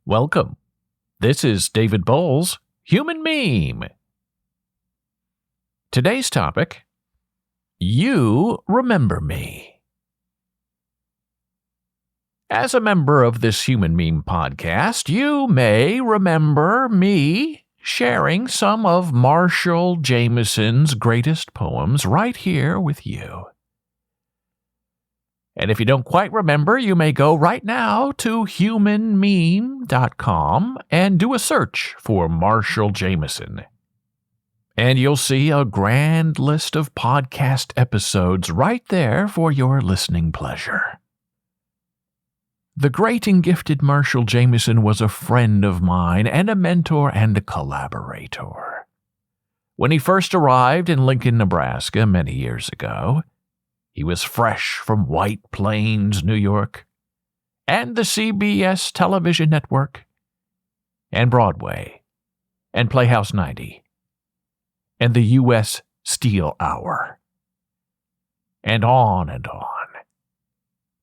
Welcome. This is David Boles, Human Meme. Today's topic, You Remember Me. As a member of this Human Meme podcast, you may remember me sharing some of Marshall Jamison's greatest poems right here with you. And if you don't quite remember, you may go right now to humanmeme.com and do a search for Marshall Jamison. And you'll see a grand list of podcast episodes right there for your listening pleasure. The great and gifted Marshall Jamison was a friend of mine and a mentor and a collaborator. When he first arrived in Lincoln, Nebraska many years ago, he was fresh from White Plains, New York, and the CBS television network, and Broadway, and Playhouse 90, and the U.S. Steel Hour, and on and on.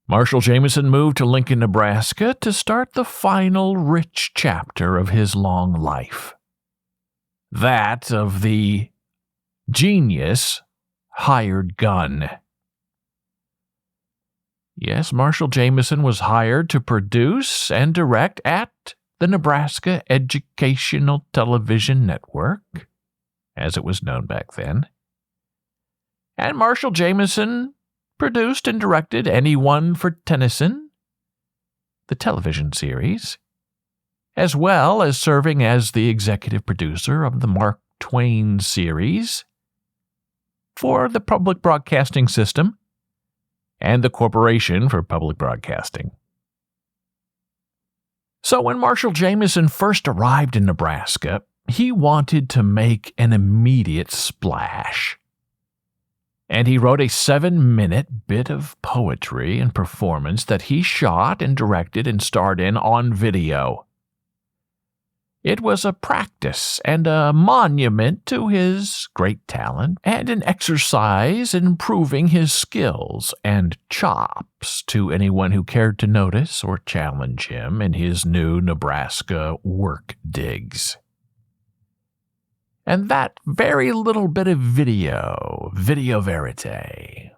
Marshall Jamison moved to Lincoln, Nebraska to start the final rich chapter of his long life. That of the genius hired gun. Yes, Marshall Jamison was hired to produce and direct at the Nebraska Educational Television Network, as it was known back then. And Marshall Jamison produced and directed Anyone for Tennyson, the television series, as well as serving as the executive producer of the Mark Twain series for the public broadcasting system and the Corporation for Public Broadcasting. So when Marshall Jamison first arrived in Nebraska, he wanted to make an immediate splash. And he wrote a 7-minute bit of poetry and performance that he shot and directed and starred in on video. It was a practice and a monument to his great talent and an exercise in proving his skills and chops to anyone who cared to notice or challenge him in his new Nebraska work digs. And that very little bit of video verite,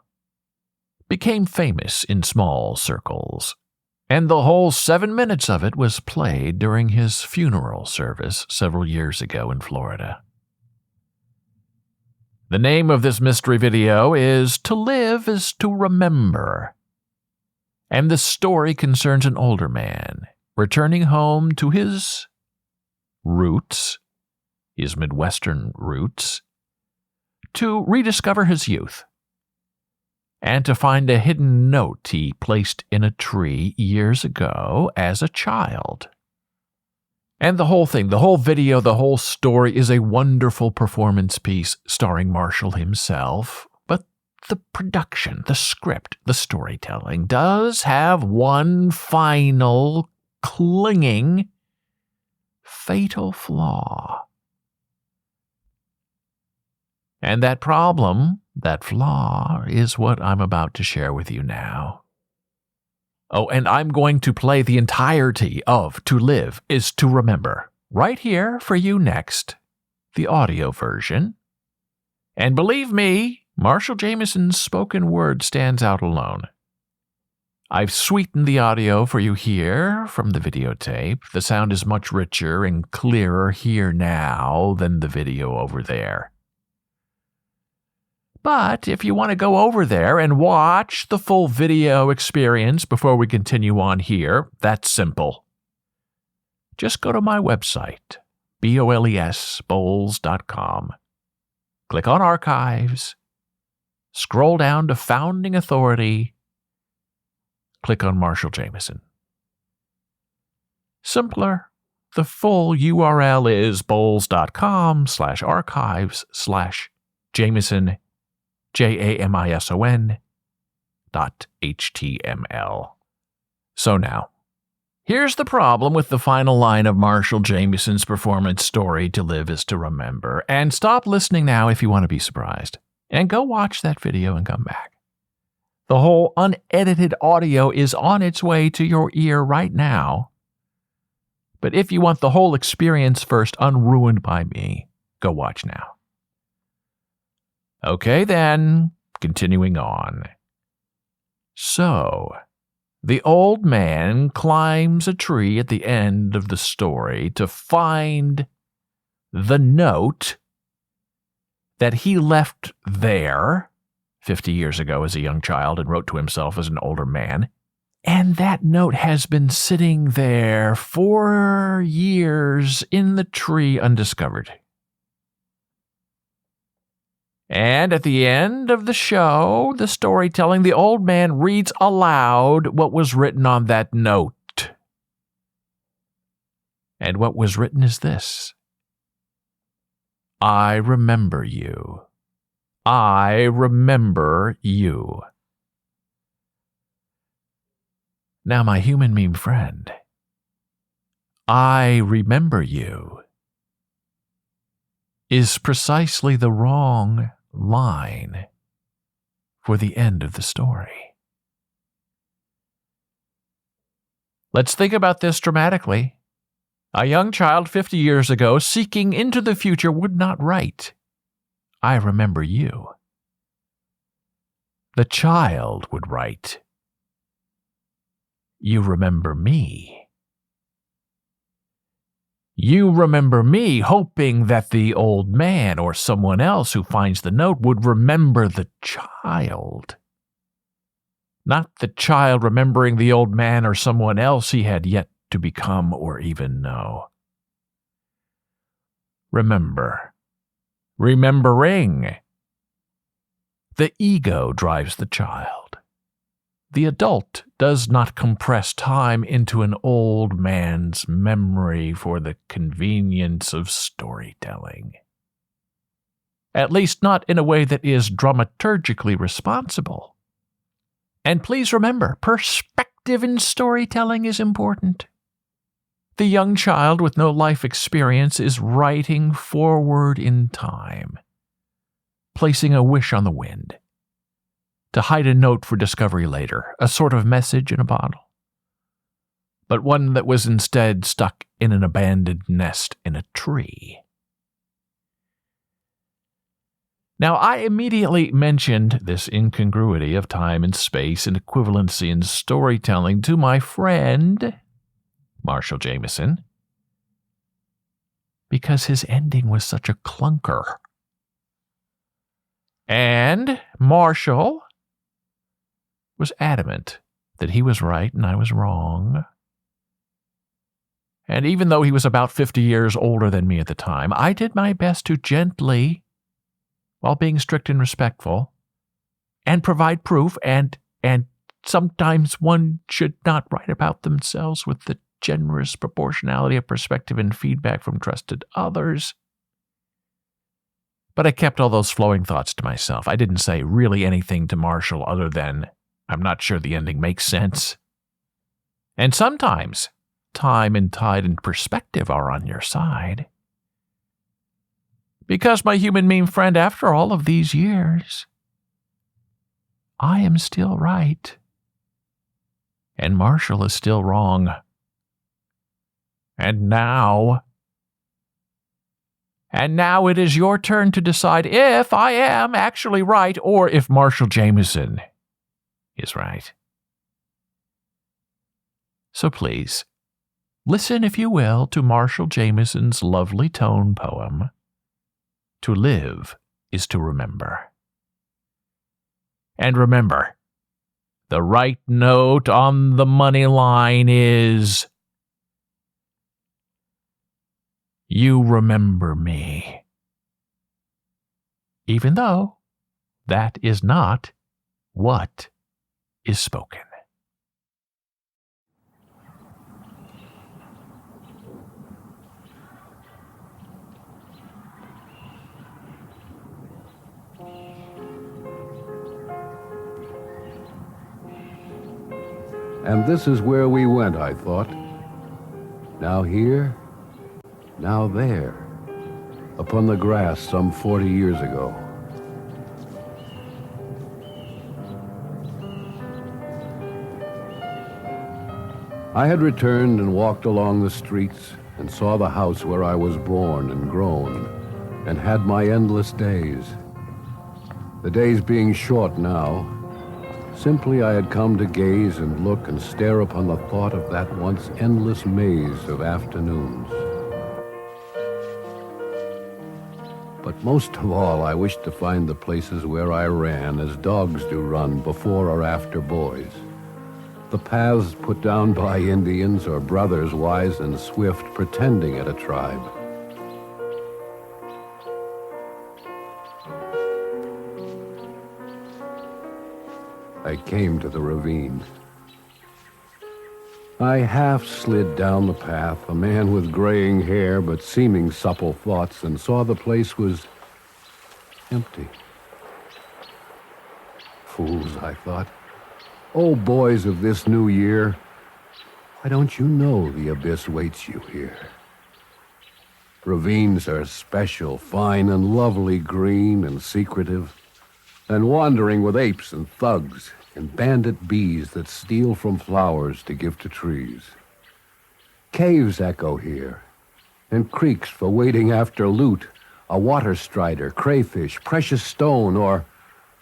became famous in small circles. And the whole 7 minutes of it was played during his funeral service several years ago in Florida. The name of this mystery video is To Live is to Remember. And the story concerns an older man returning home to his roots, his Midwestern roots, to rediscover his youth, and to find a hidden note he placed in a tree years ago as a child. And the whole thing, the whole video, the whole story is a wonderful performance piece starring Marshall himself, but the production, the script, the storytelling does have one final, clinging, fatal flaw. And that problem, that flaw, is what I'm about to share with you now. Oh, and I'm going to play the entirety of To Live is to Remember right here for you next, the audio version. And believe me, Marshall Jamison's spoken word stands out alone. I've sweetened the audio for you here from the videotape. The sound is much richer and clearer here now than the video over there. But if you want to go over there and watch the full video experience before we continue on here, that's simple. Just go to my website, Boles.com. Click on Archives. Scroll down to Founding Authority. Click on Marshall Jamison. Simpler. The full URL is Boles.com/archives/Jamison JAMISON.html. So now, here's the problem with the final line of Marshall Jamison's performance story, To Live is to Remember. And stop listening now if you want to be surprised. And go watch that video and come back. The whole unedited audio is on its way to your ear right now. But if you want the whole experience first, unruined by me, go watch now. Okay then, continuing on. So, the old man climbs a tree at the end of the story to find the note that he left there 50 years ago as a young child and wrote to himself as an older man. And that note has been sitting there for years in the tree undiscovered. And at the end of the show, the storytelling, the old man reads aloud what was written on that note. And what was written is this: I remember you. I remember you. Now, my human meme friend, I remember you is precisely the wrong line for the end of the story. Let's think about this dramatically. A young child 50 years ago seeking into the future would not write, I remember you. The child would write, you remember me. You remember me, hoping that the old man or someone else who finds the note would remember the child. Not the child remembering the old man or someone else he had yet to become or even know. Remember. Remembering. The ego drives the child. The adult does not compress time into an old man's memory for the convenience of storytelling. At least not in a way that is dramaturgically responsible. And please remember, perspective in storytelling is important. The young child with no life experience is writing forward in time, placing a wish on the wind, to hide a note for discovery later, a sort of message in a bottle, but one that was instead stuck in an abandoned nest in a tree. Now, I immediately mentioned this incongruity of time and space and equivalency in storytelling to my friend, Marshall Jamison, because his ending was such a clunker. And Marshall was adamant that he was right and I was wrong. And even though he was about 50 years older than me at the time, I did my best to gently, while being strict and respectful, and provide proof, and sometimes one should not write about themselves with the generous proportionality of perspective and feedback from trusted others. But I kept all those flowing thoughts to myself. I didn't say really anything to Marshall other than, I'm not sure the ending makes sense. And sometimes, time and tide and perspective are on your side. Because, my human meme friend, after all of these years, I am still right. And Marshall is still wrong. And now it is your turn to decide if I am actually right or if Marshall Jamison is right. So please, listen, if you will, to Marshall Jamison's lovely tone poem, To Live is to Remember. And remember, the right note on the money line is, you remember me. Even though that is not what is spoken. And this is where we went, I thought. Now here, now there, upon the grass some 40 years ago. I had returned and walked along the streets and saw the house where I was born and grown, and had my endless days. The days being short now, simply I had come to gaze and look and stare upon the thought of that once endless maze of afternoons. But most of all, I wished to find the places where I ran as dogs do run before or after boys. The paths put down by Indians or brothers wise and swift pretending at a tribe. I came to the ravine. I half slid down the path, a man with graying hair but seeming supple thoughts, and saw the place was empty. Fools, I thought. Oh, boys of this new year, why don't you know the abyss waits you here? Ravines are special, fine and lovely, green and secretive, and wandering with apes and thugs and bandit bees that steal from flowers to give to trees. Caves echo here, and creeks for wading after loot, a water strider, crayfish, precious stone, or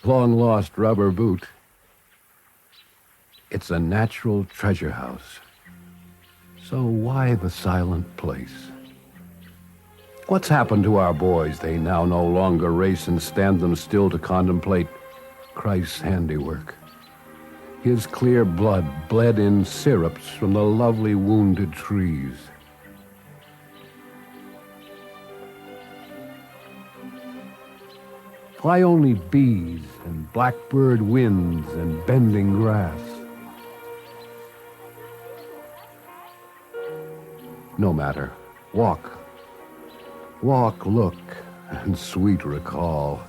long-lost rubber boot. It's a natural treasure house. So why the silent place? What's happened to our boys? They now no longer race and stand them still to contemplate Christ's handiwork. His clear blood bled in syrups from the lovely wounded trees. Why only bees and blackbird winds and bending grass? No matter. Walk. Walk, look, and sweet recall.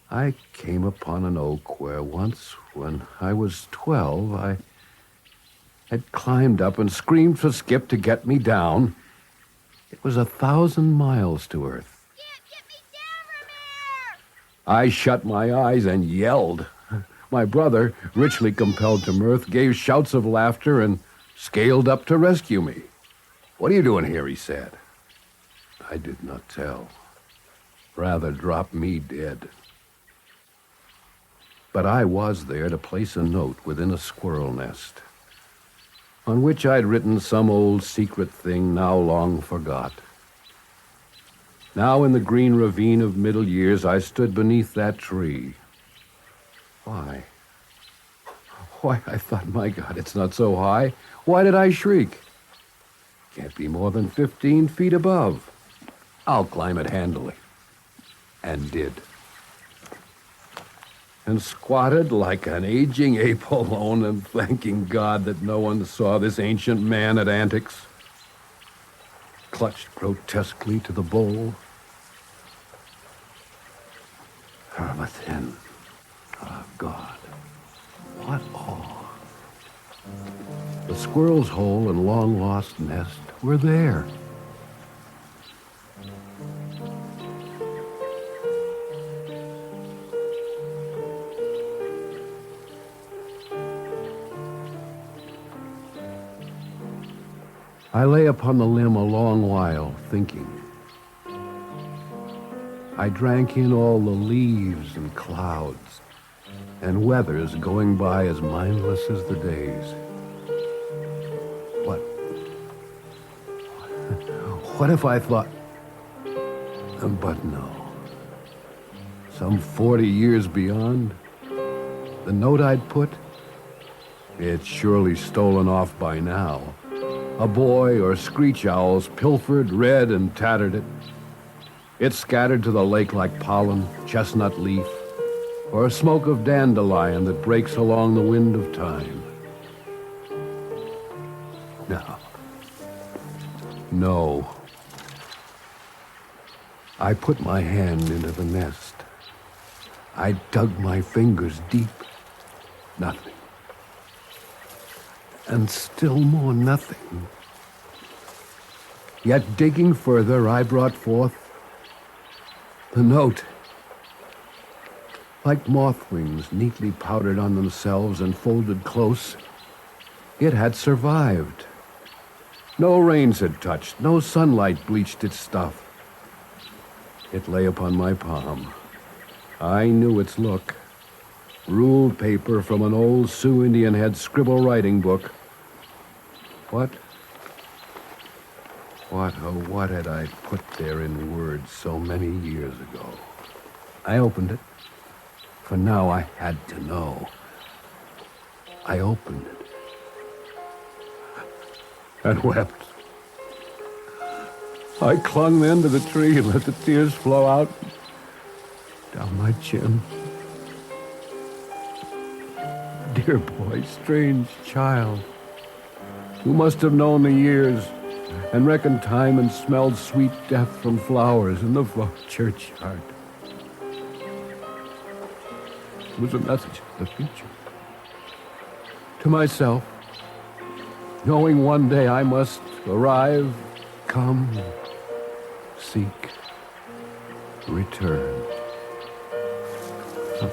I came upon an oak where once, when I was 12, I had climbed up and screamed for Skip to get me down. It was 1,000 miles to Earth. Get me down from here! I shut my eyes and yelled. My brother, richly compelled to mirth, gave shouts of laughter and scaled up to rescue me. "What are you doing here?" he said. I did not tell. Rather drop me dead. But I was there to place a note within a squirrel nest, on which I'd written some old secret thing now long forgot. Now in the green ravine of middle years, I stood beneath that tree. Why? Why, I thought, my God, it's not so high. Why did I shriek? Can't be more than 15 feet above. I'll climb it handily. And did. And squatted like an aging ape alone and thanking God that no one saw this ancient man at antics. Clutched grotesquely to the bowl. But then, God, what awe. The squirrel's hole and long-lost nest were there. I lay upon the limb a long while, thinking. I drank in all the leaves and clouds, and weathers going by as mindless as the days. What if I thought... But no. Some 40 years beyond, the note I'd put, it's surely stolen off by now. A boy or screech owls pilfered, read, and tattered it. It scattered to the lake like pollen, chestnut leaf, or a smoke of dandelion that breaks along the wind of time. No. I put my hand into the nest. I dug my fingers deep. Nothing. And still more nothing. Yet digging further, I brought forth The note, like moth wings neatly powdered on themselves and folded close, it had survived. No rains had touched, no sunlight bleached its stuff. It lay upon my palm. I knew its look. Ruled paper from an old Sioux Indian head scribble writing book. What had I put there in words so many years ago? I opened it, for now I had to know. I opened it and wept. I clung then to the tree and let the tears flow out down my chin. Dear boy, strange child, who must have known the years and reckoned time and smelled sweet death from flowers in the far churchyard. It was a message of the future. To myself, knowing one day I must arrive, come, seek, return.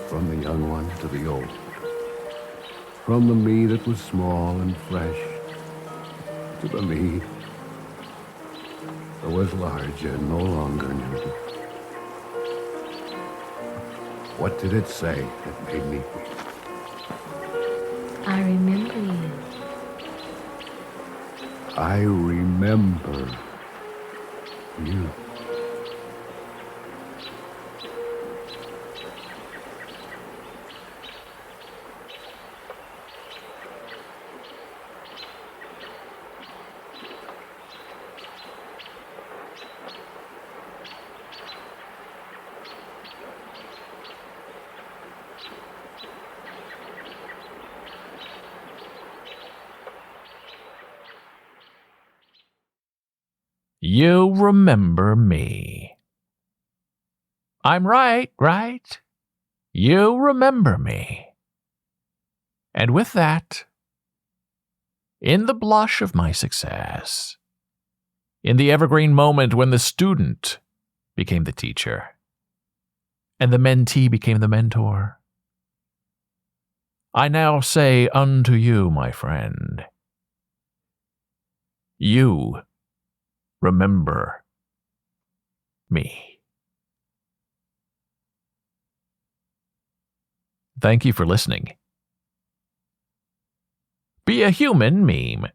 From the young one to the old. From the me that was small and fresh to the me that was large and no longer new. What did it say that made me weep? I remember you. I remember you. You remember me. I'm right? You remember me. And with that, in the blush of my success, in the evergreen moment when the student became the teacher, and the mentee became the mentor, I now say unto you, my friend, you remember me. Thank you for listening. Be a human meme.